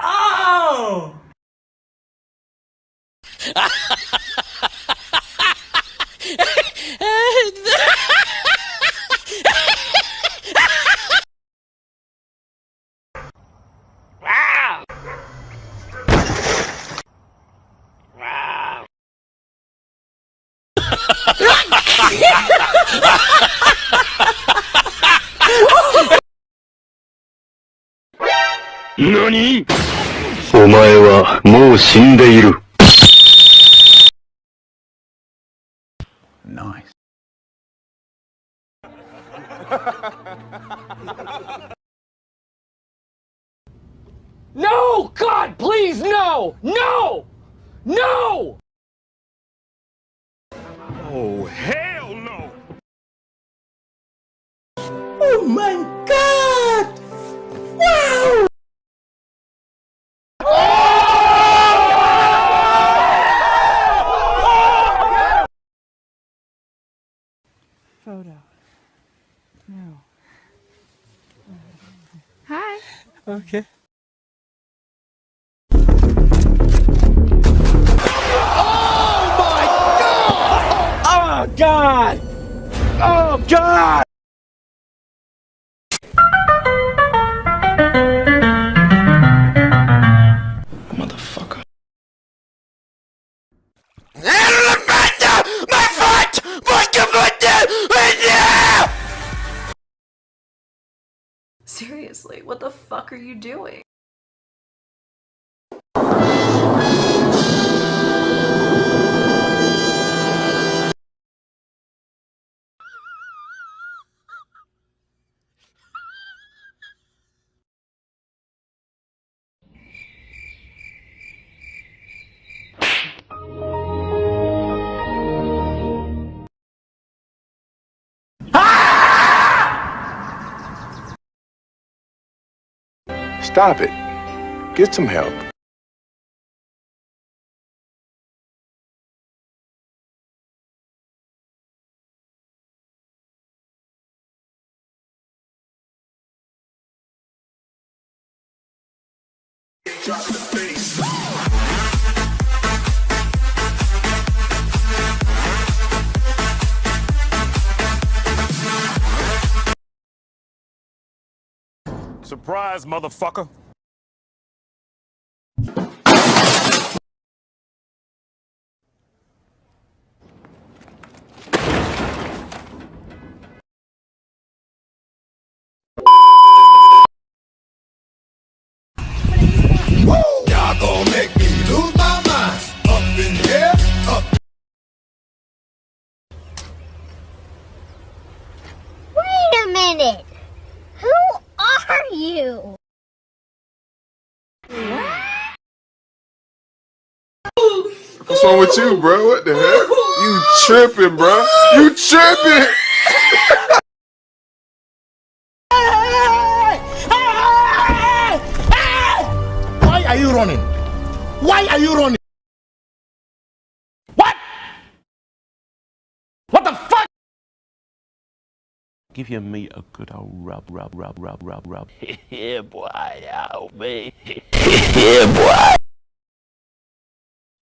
Oh! NANI?お前はもう死んでいる。Nice. No! God, please, no! No! No! Oh, hell no! Oh my god! Wow! Photo. No. Hi. Okay. Oh, God! Oh, God! Motherfucker. Seriously, what the fuck are you doing? Stop it. Get some help. Surprise, motherfucker. Y'all gon' make me lose my mind. Up in here, up. Wait a minute! Who are you? What's wrong with you, bro? What the heck? You tripping, bro? You tripping? Why are you running? Why are you running? What? What the fuck? Give your meat a good old rub. Yeah, boy, help me. Yeah, boy.